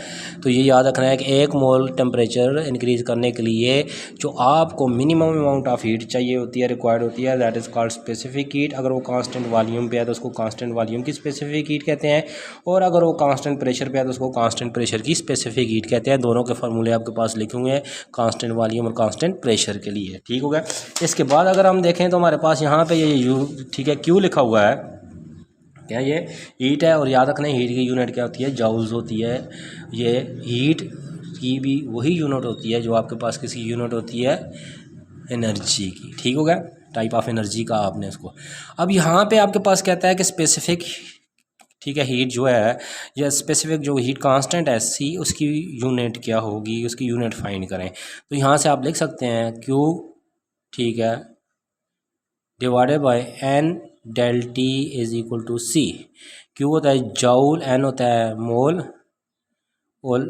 A: तो ये याद रखना है कि 1 मोल टेम्परेचर इंक्रीज़ करने के लिए जो आपको मिनिमम अमाउंट ऑफ हीट चाहिए होती है, रिक्वायर्ड होती है, that is called specific heat. अगर वो कांस्टेंट वॉल्यूम पे है तो उसको कांस्टेंट वॉल्यूम की स्पेसिफिक हीट कहते हैं, और अगर वो कांस्टेंट प्रेशर पे है तो उसको कांस्टेंट प्रेशर की स्पेसिफिक हीट कहते हैं। दोनों के फार्मूले आपके पास लिखे हुए हैं, कांस्टेंट वॉल्यूम और कांस्टेंट प्रेशर के लिए। ठीक हो गया। इसके बाद अगर हम देखें तो हमारे पास यहाँ पे ये यू, ठीक है, क्यू लिखा हुआ है, क्या ये हीट है। और याद रखना हीट की यूनिट क्या होती है, जाउल्स होती है। ये हीट की भी वही यूनिट होती है जो आपके पास किसी यूनिट होती है एनर्जी की। ठीक हो गया, टाइप ऑफ एनर्जी का आपने इसको। अब यहाँ पे आपके पास कहता है कि स्पेसिफिक, ठीक है, हीट जो है या स्पेसिफिक जो हीट कांस्टेंट है सी, उसकी यूनिट क्या होगी, उसकी यूनिट फाइंड करें। तो यहाँ से आप लिख सकते हैं क्यू, ठीक है, divided by N del T is equal to C. Q होता है जाउल, एन होता है मोल ओल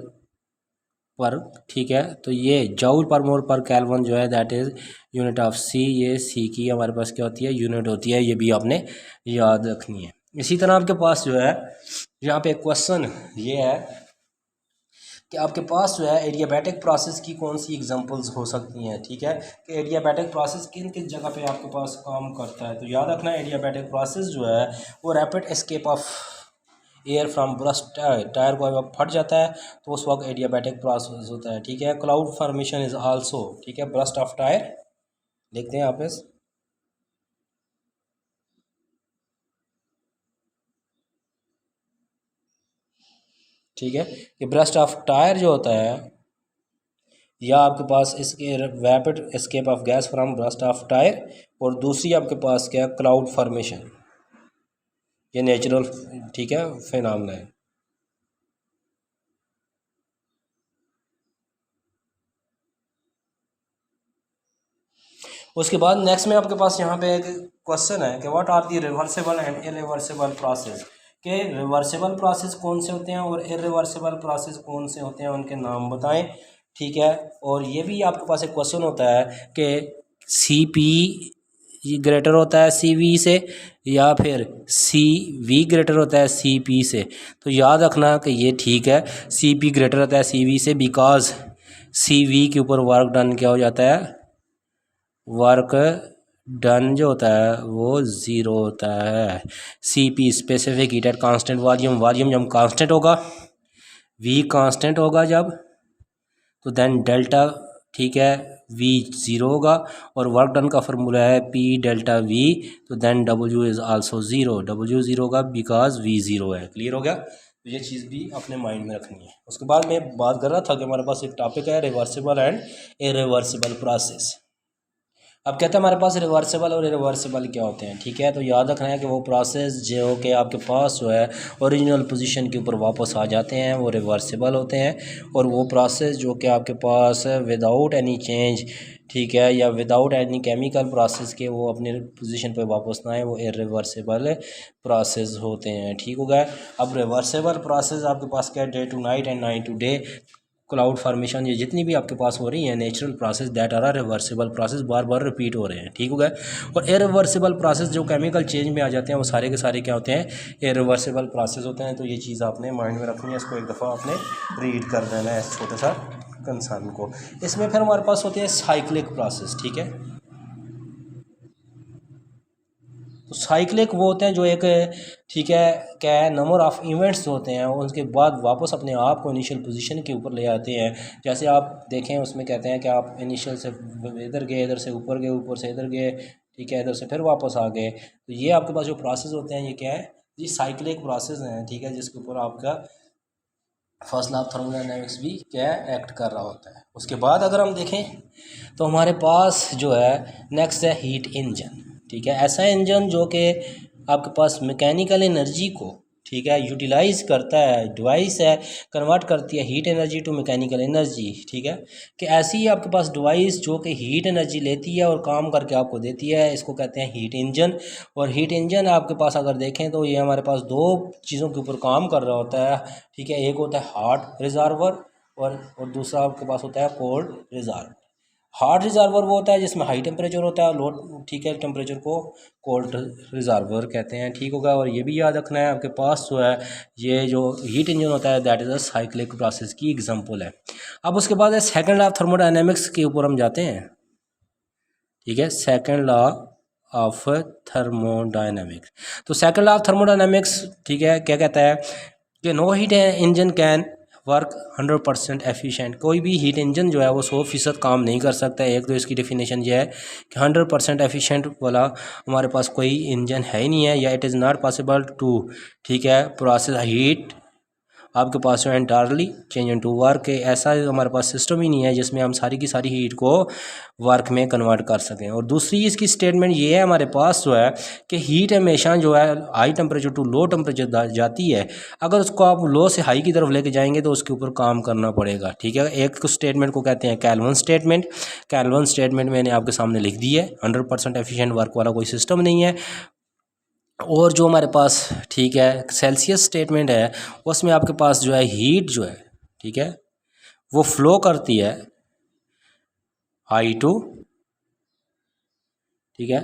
A: पर, ठीक है, तो ये जाउल पर मोल पर केल्विन जो है दैट इज़ यूनिट ऑफ सी। ये सी की हमारे पास क्या होती है, यूनिट होती है। ये भी आपने याद रखनी है। इसी तरह आपके पास जो है यहाँ पे क्वेश्चन ये है कि आपके पास जो है एडियाबैटिक प्रोसेस की कौन सी एग्जांपल्स हो सकती हैं। ठीक है, कि एडियाबैटिक प्रोसेस किन किन जगह पे आपके पास काम करता है। तो याद रखना एडियाबैटिक प्रोसेस जो है वो rapid escape of air from burst tyre को जब फट जाता है तो उस वक्त एडियाबैटिक प्रोसेस होता है। ठीक है, क्लाउड फॉर्मेशन इज आल्सो, ठीक है, ब्रस्ट ऑफ टायर देखते हैं आप इस, ठीक है, कि ब्रस्ट ऑफ टायर जो होता है, या आपके पास इसके rapid escape of gas from burst of tyre और दूसरी आपके पास क्या है, क्लाउड फॉर्मेशन, ये नेचुरल, ठीक है, फिनोमेना है। उसके बाद नेक्स्ट में आपके पास यहाँ पे एक क्वेश्चन है कि what are the reversible and irreversible process, के रिवर्सिबल प्रोसेस कौन से होते हैं और इरिवर्सिबल प्रोसेस कौन से होते हैं, उनके नाम बताएं, ठीक है। और ये भी आपके पास एक क्वेश्चन होता है कि सी पी ग्रेटर होता है सी वी से या फिर सी वी ग्रेटर होता है सी पी से। तो याद रखना कि ये ठीक है, सी पी ग्रेटर होता है सी वी से, बिकॉज सी वी के ऊपर वर्क डन क्या हो जाता है, वर्क डन जो होता है वो ज़ीरो होता है। C P specific heat at constant volume, volume जब कांस्टेंट होगा, वी कांस्टेंट होगा जब, तो देन डेल्टा, ठीक है, वी ज़ीरो होगा। और वर्क डन का फार्मूला है पी डेल्टा वी, तो then W is also zero, W zero होगा बिकॉज वी ज़ीरो है। क्लियर हो गया, तो ये चीज़ भी अपने माइंड में रखनी है। उसके बाद मैं बात कर रहा था कि हमारे पास एक टॉपिक है रिवर्सिबल एंड इरिवर्सिबल प्रोसेस। अब कहते हैं हमारे पास रिवर्सिबल और इरिवर्सिबल क्या होते हैं, ठीक है। तो याद रखना है कि वो प्रोसेस जो कि आपके पास जो है ओरिजिनल पोजीशन के ऊपर वापस आ जाते हैं वो रिवर्सिबल होते हैं, और वो प्रोसेस जो कि आपके पास विदाउट एनी चेंज, ठीक है, या विदाउट एनी केमिकल प्रोसेस के वो अपने पोजीशन पे वापस ना आए, वो इरिवर्सिबल प्रोसेस होते हैं, ठीक हो गया। अब रिवर्सिबल प्रोसेस आपके पास क्या है, day to night and night to day, cloud formation, ये जितनी भी आपके पास हो रही है natural process that are reversible process, बार बार रिपीट हो रहे हैं, ठीक हो गया। और इरिवर्सिबल प्रोसेस जो केमिकल चेंज में आ जाते हैं वो सारे के सारे क्या होते हैं, इरिवर्सिबल प्रोसेस होते हैं। तो ये चीज़ आपने माइंड में रखनी है, इसको एक दफ़ा आपने रीड कर देना है इस छोटे सा कंसर्न को। इसमें फिर हमारे पास होते हैं साइक्लिक प्रोसेस, ठीक है। तो साइक्लिक वो होते हैं जो एक, ठीक है, क्या है, नंबर ऑफ़ इवेंट्स होते हैं, उसके बाद वापस अपने आप को इनिशियल पोजीशन के ऊपर ले आते हैं। जैसे आप देखें उसमें कहते हैं कि आप इनिशियल से इधर गए, इधर से ऊपर गए, ऊपर से इधर गए, ठीक है, इधर से फिर वापस आ गए। तो ये आपके पास जो प्रोसेस होते हैं ये क्या है, ये साइक्लिक प्रोसेस हैं, ठीक है, जिसके ऊपर आपका फर्स्ट लॉ ऑफ थर्मोडायनेमिक्स भी क्या है, एक्ट कर रहा होता है। उसके बाद अगर हम देखें तो हमारे पास जो है नेक्स्ट है हीट इंजन, ठीक है। ऐसा इंजन जो कि आपके पास मैकेनिकल एनर्जी को, ठीक है, यूटिलाइज करता है, डिवाइस है, कन्वर्ट करती है heat energy to mechanical energy, ठीक है। कि ऐसी ही आपके पास डिवाइस जो कि हीट एनर्जी लेती है और काम करके आपको देती है, इसको कहते हैं हीट इंजन। और हीट इंजन आपके पास अगर देखें तो ये हमारे पास दो चीज़ों के ऊपर काम कर रहा होता है, ठीक है। एक होता है हॉट रिजर्वर और दूसरा आपके पास होता है कोल्ड रिजर्वर। हॉट रिजर्वर वो होता है जिसमें हाई टेम्परेचर होता है, लो, ठीक है, टेम्परेचर को कोल्ड रिजर्वर कहते हैं, ठीक होगा। और ये भी याद रखना है आपके पास जो है ये जो हीट इंजन होता है that is a cyclic process की एग्जांपल है। अब उसके बाद है सेकंड लॉ ऑफ थर्मोडायनेमिक्स के ऊपर हम जाते हैं, ठीक है, सेकंड लॉ ऑफ थर्मोडायनेमिक्स। तो सेकंड लॉ ऑफ थर्मोडायनेमिक्स, ठीक है, क्या कहता है कि no heat engine can work 100% efficient. कोई भी हीट इंजन जो है वो 100% काम नहीं कर सकता है। एक तो इसकी डेफिनेशन ये है कि 100% एफिशिएंट वाला हमारे पास कोई इंजन है ही नहीं है, या it is not possible to, ठीक है, प्रोसेस हीट आपके पास जो एंटायरली चेंज इनटू वर्क, ऐसा हमारे पास सिस्टम ही नहीं है जिसमें हम सारी की सारी हीट को वर्क में कन्वर्ट कर सकें। और दूसरी इसकी स्टेटमेंट ये है हमारे पास जो है कि हीट हमेशा जो है high temperature to low temperature जाती है, अगर उसको आप लो से हाई की तरफ लेके जाएंगे तो उसके ऊपर काम करना पड़ेगा, ठीक है। एक स्टेटमेंट को कहते हैं केल्विन स्टेटमेंट। केल्विन स्टेटमेंट मैंने आपके सामने लिख दी है, 100% एफिशिएंट वर्क वाला कोई सिस्टम नहीं है। और जो हमारे पास, ठीक है, सेल्सियस स्टेटमेंट है उसमें आपके पास जो है हीट जो है, ठीक है, वो फ्लो करती है हाई टू, ठीक है,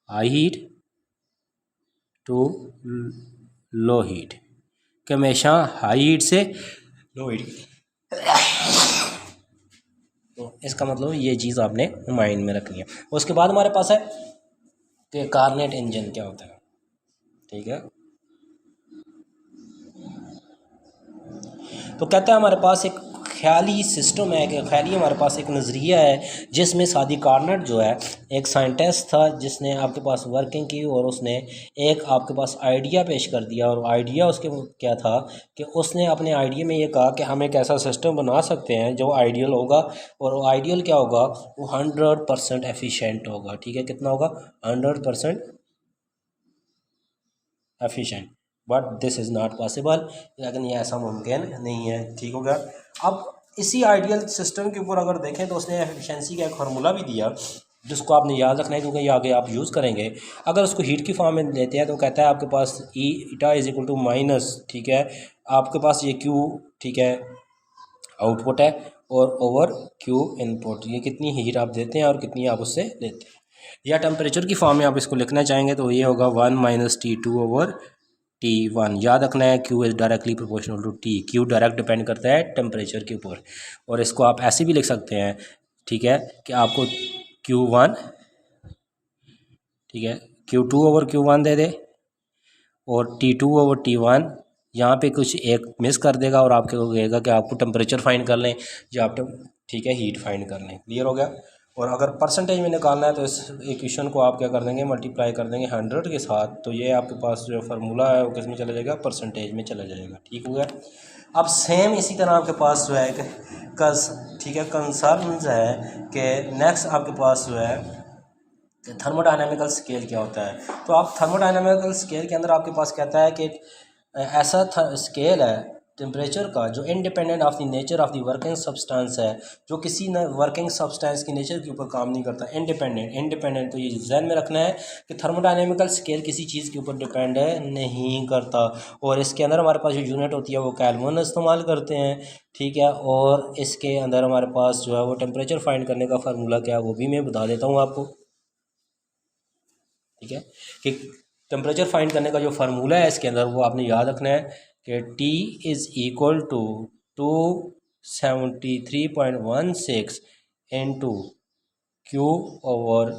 A: high heat to low heat, कि हमेशा हाई हीट से लो हीट। तो इसका मतलब ये चीज़ आपने माइंड में रखनी है। उसके बाद हमारे पास है कि कार्नेट इंजन क्या होता है, ठीक है। तो कहता है हमारे पास एक ख्याली सिस्टम है, कि ख्याली हमारे पास एक नज़रिया है जिसमें सादी कार्नट जो है एक साइंटिस्ट था जिसने आपके पास वर्किंग की और उसने एक आपके पास आइडिया पेश कर दिया। और आइडिया उसके क्या था कि उसने अपने आइडिया में ये कहा कि हम एक ऐसा सिस्टम बना सकते हैं जो आइडियल होगा, और वो आइडियल क्या होगा, वो 100% एफिशिएंट होगा। ठीक है, कितना होगा, 100% efficient. But this is not possible, लेकिन ये ऐसा मुमकिन नहीं है। ठीक हो गया। अब इसी आइडियल सिस्टम के ऊपर अगर देखें तो उसने एफिशिएंसी का एक फार्मूला भी दिया जिसको आपने याद रखना है, क्योंकि ये आगे आप यूज़ करेंगे। अगर उसको हीट की फॉर्म में लेते हैं तो कहता है आपके पास E eta is equal to minus, ठीक है, आपके पास ये क्यू, ठीक है, आउटपुट है, और ओवर क्यू इनपुट, ये कितनी हीट आप देते हैं और कितनी आप उससे लेते हैं। या टेम्परेचर की फॉर्म में आप इसको लिखना चाहेंगे तो ये होगा 1 माइनस T2 ओवर T1। याद रखना है Q is directly proportional to T। Q direct depend करता है टेम्परेचर के ऊपर। और इसको आप ऐसे भी लिख सकते हैं, ठीक है, कि आपको Q1, ठीक है, Q2 ओवर Q1 दे दे और T2 ओवर T1, यहाँ पे कुछ एक मिस कर देगा और आपको कहेगा कि आपको टेम्परेचर फाइंड कर लें या आप ठीक है हीट फाइंड कर लें। क्लियर हो गया। और अगर परसेंटेज में निकालना है तो इस इक्वेशन को आप क्या कर देंगे, मल्टीप्लाई कर देंगे 100 के साथ, तो ये आपके पास जो फार्मूला है वो किस में चला जाएगा, परसेंटेज में चला जाएगा। ठीक हो गया। अब सेम इसी तरह आपके पास जो है ठीक है, कंसर्न्स है कि नेक्स्ट आपके पास जो है थर्मोडायनामिकल स्केल क्या होता है। तो आप थर्मोडायनामिकल स्केल के अंदर आपके पास कहता है कि ऐसा स्केल है टेम्परेचर का जो independent of the nature of the working substance है, जो किसी न वर्किंग सब्सटेंस की नेचर के ऊपर काम नहीं करता। इंडिपेंडेंट तो ये जहन में रखना है कि थर्मोडायनामिकल स्केल किसी चीज़ के ऊपर डिपेंड नहीं करता। और इसके अंदर हमारे पास जो यूनिट होती है वो केल्विन इस्तेमाल करते हैं। ठीक है, और इसके अंदर हमारे पास जो है वो टेम्परेचर फाइंड करने का फार्मूला क्या है वो भी मैं बता देता हूँ आपको। ठीक है, कि टेम्परेचर फाइंड करने का जो फार्मूला है इसके अंदर वो आपने याद रखना है कि T is equal to 273.16 into Q over,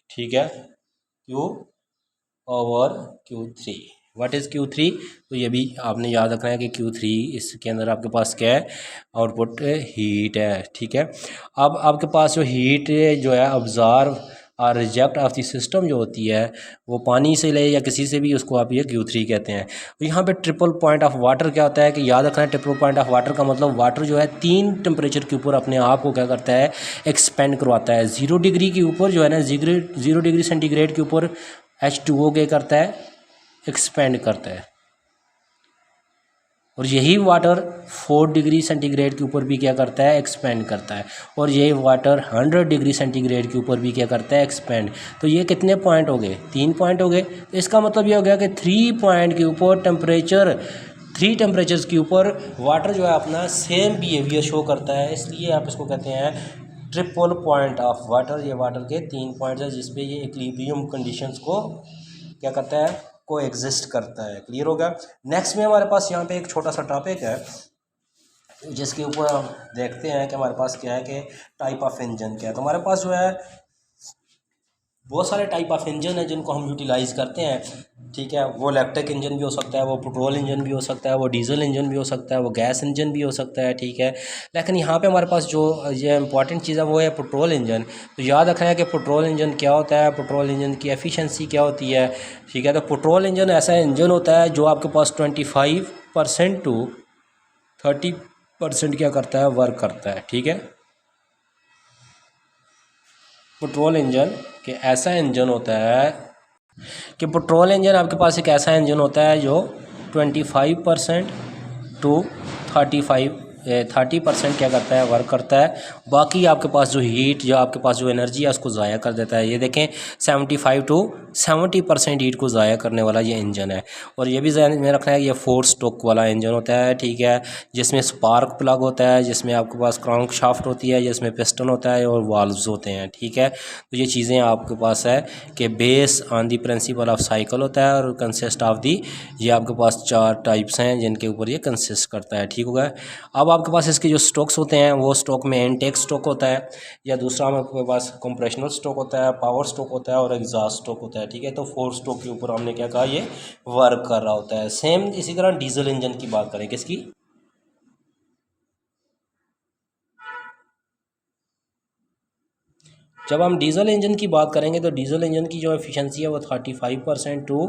A: ठीक है, Q over Q3। What is Q3? तो ये भी आपने याद रखना है कि Q3 इसके अंदर आपके पास क्या है, आउटपुट हीट है। ठीक है, अब आपके पास जो हीट जो है ऑब्जर्व और रिजेक्ट ऑफ द सिस्टम जो होती है वो पानी से ले या किसी से भी, उसको आप ये Q3 कहते हैं। तो यहाँ पे ट्रिपल पॉइंट ऑफ वाटर क्या होता है कि याद रखना है, ट्रिपल पॉइंट ऑफ वाटर का मतलब वाटर जो है 3 टेम्परेचर के ऊपर अपने आप को क्या करता है, एक्सपेंड करवाता है। 0 डिग्री के ऊपर जो है ना, 0 डिग्री सेंटीग्रेड के ऊपर H2O क्या करता है, एक्सपेंड करता है। और यही वाटर 4 डिग्री सेंटीग्रेड के ऊपर भी क्या करता है, एक्सपेंड करता है। और यही वाटर 100 डिग्री सेंटीग्रेड के ऊपर भी क्या करता है, एक्सपेंड। तो ये कितने पॉइंट हो गए, 3 पॉइंट हो गए। तो इसका मतलब ये हो गया कि 3 पॉइंट के ऊपर टेम्परेचर, 3 टेम्परेचर्स के ऊपर वाटर जो है अपना सेम बिहेवियर शो करता है। इसलिए आप इसको कहते हैं ट्रिपल पॉइंट ऑफ वाटर। ये वाटर के 3 पॉइंट्स हैं जिसपे ये इक्विलिब्रियम कंडीशंस को क्या करता है, को एग्जिस्ट करता है। क्लियर होगा। नेक्स्ट में हमारे पास यहाँ पे एक छोटा सा टॉपिक है जिसके ऊपर हम देखते हैं कि हमारे पास क्या है कि टाइप ऑफ इंजन क्या है। तो हमारे पास जो है बहुत सारे टाइप ऑफ इंजन है जिनको हम यूटिलाइज़ करते हैं। ठीक है, वो इलेक्ट्रिक इंजन भी हो सकता है, वो पेट्रोल इंजन भी हो सकता है, वो डीजल इंजन भी हो सकता है, वो गैस इंजन भी हो सकता है। ठीक है, लेकिन यहाँ पे हमारे पास जो ये इंपॉर्टेंट चीज़ है वो है पेट्रोल इंजन। तो याद रखना है कि पेट्रोल इंजन क्या होता है, पेट्रोल इंजन की एफिशिएंसी क्या होती है। ठीक है, तो पेट्रोल इंजन ऐसा इंजन होता है जो आपके पास 25% टू 30% क्या करता है, वर्क करता है। ठीक है, पेट्रोल इंजन कि ऐसा इंजन होता है कि पेट्रोल इंजन आपके पास एक ऐसा इंजन होता है जो 25% टू 30% क्या करता है, वर्क करता है। बाकी आपके पास जो हीट, जो आपके पास जो एनर्जी है उसको ज़ाया कर देता है। ये देखें 75 टू 70% हीट को ज़ाया करने वाला ये इंजन है। और ये भी ध्यान में रखना है कि ये 4 स्ट्रोक वाला इंजन होता है। ठीक है, जिसमें स्पार्क प्लग होता है, जिसमें आपके पास क्रॉन्क शाफ्ट होती है, जिसमें पिस्टन होता है और वाल्व्स होते हैं। ठीक है, तो ये चीज़ें आपके पास है कि base on the principle of cycle होता है और कंसिस्ट ऑफ दी, ये आपके पास 4 टाइप्स हैं जिनके ऊपर ये कंसिस्ट करता है। ठीक होगा। अब आपके पास इसके जो स्ट्रोक्स होते हैं वो स्ट्रोक में इनटेक स्ट्रोक होता है, या दूसरा में आपके पास कंप्रेशनल स्ट्रोक होता है, पावर स्ट्रोक होता है और एग्जॉस्ट स्ट्रोक होता है। ठीक है, तो 4 स्ट्रोक के ऊपर हमने क्या कहा, ये वर्क कर रहा होता है। सेम इसी तरह डीजल इंजन की बात करें, किसकी, जब हम डीजल इंजन की बात करेंगे तो डीजल इंजन की जो एफिशिएंसी है वो 35% टू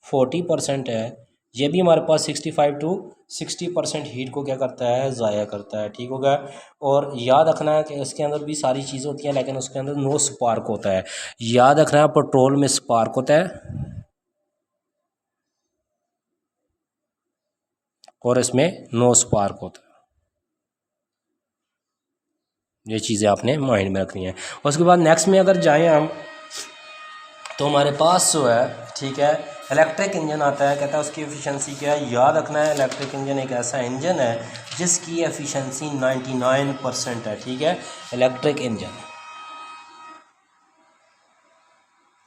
A: 40% है। ये भी हमारे पास 65 टू 60% हीट को क्या करता है, ज़ाया करता है। ठीक हो गया। और याद रखना है कि इसके अंदर भी सारी चीज़ें होती हैं लेकिन उसके अंदर नो स्पार्क होता है। याद रखना है पेट्रोल में स्पार्क होता है और इसमें नो स्पार्क होता है। ये चीज़ें आपने माइंड में रखनी है। उसके बाद नेक्स्ट में अगर जाएं हम तो हमारे पास जो है, ठीक है, इलेक्ट्रिक इंजन आता है। कहता है उसकी एफिशिएंसी क्या है। याद रखना है इलेक्ट्रिक इंजन एक ऐसा इंजन है जिसकी एफिशिएंसी 99% है। ठीक है, इलेक्ट्रिक इंजन,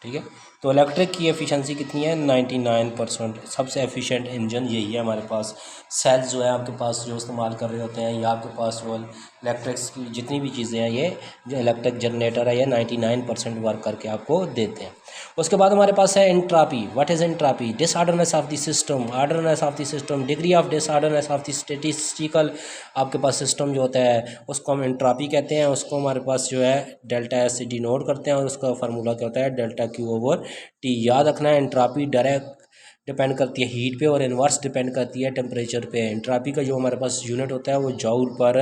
A: ठीक है। तो इलेक्ट्रिक की एफिशिएंसी कितनी है, 99%। सबसे एफिशिएंट इंजन यही है हमारे पास। सेल्स जो है आपके पास जो इस्तेमाल कर रहे होते हैं या आपके पास जो इलेक्ट्रिक्स की जितनी भी चीज़ें हैं, ये जो इलेक्ट्रिक जनरेटर है ये 99% वर्क करके आपको देते हैं। उसके बाद हमारे पास है entropy. What is entropy? Disorderness of the system, orderness of the system, degree of disorderness of the statistical आपके पास सिस्टम जो होता है उसको हम एंट्रापी कहते हैं। उसको हमारे पास जो है डेल्टा एस से डिनोट करते हैं और उसका फार्मूला क्या होता है, डेल्टा क्यू ओवर टी। याद रखना है एंट्रापी डायरेक्ट डिपेंड करती है हीट पे और इन्वर्स डिपेंड करती है टेम्परेचर पे। एंट्रापी का जो हमारे पास यूनिट होता है वो जूल पर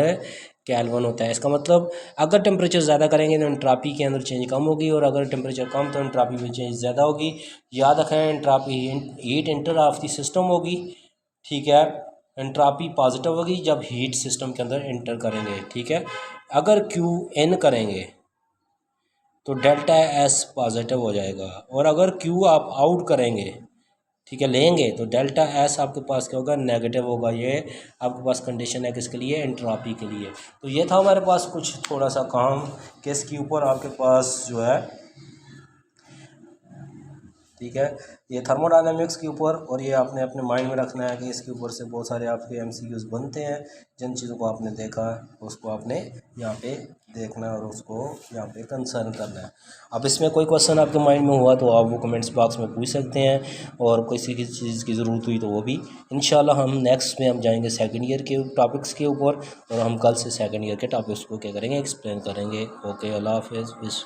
A: केल्विन होता है। इसका मतलब अगर टेम्परेचर ज़्यादा करेंगे तो एंट्रापी के अंदर चेंज कम होगी और अगर टेम्परेचर कम तो एंट्रापी में चेंज ज़्यादा होगी। याद रखें entropy heat inter of the system होगी। ठीक है, एंट्रापी पॉजिटिव होगी जब हीट सिस्टम के अंदर इंटर करेंगे। ठीक है, अगर क्यू एन करेंगे तो डेल्टा एस पॉजिटिव हो जाएगा और अगर क्यू आप आउट करेंगे, ठीक है, लेंगे तो डेल्टा एस आपके पास क्या होगा, नेगेटिव होगा। ये आपके पास कंडीशन है किसके लिए, एंट्रोपी के लिए। तो ये था हमारे पास कुछ थोड़ा सा काम किसके ऊपर, आपके पास जो है, ठीक है, ये थर्मोडायनामिक्स के ऊपर। और ये आपने अपने माइंड में रखना है कि इसके ऊपर से बहुत सारे आपके एमसीक्यूज बनते हैं। जिन चीज़ों को आपने देखा उसको आपने यहाँ पे देखना है और उसको यहाँ पे कंसर्न करना है। अब इसमें कोई क्वेश्चन आपके माइंड में हुआ तो आप वो कमेंट्स बॉक्स में पूछ सकते हैं और किसी की चीज़ की ज़रूरत हुई तो वो भी इंशाल्लाह हम नेक्स्ट में हम जाएंगे सेकंड ईयर के टॉपिक्स के ऊपर और हम कल से सेकंड ईयर के टॉपिक्स को क्या करेंगे, एक्सप्लेन करेंगे। ओके, अल्लाह हाफिज़।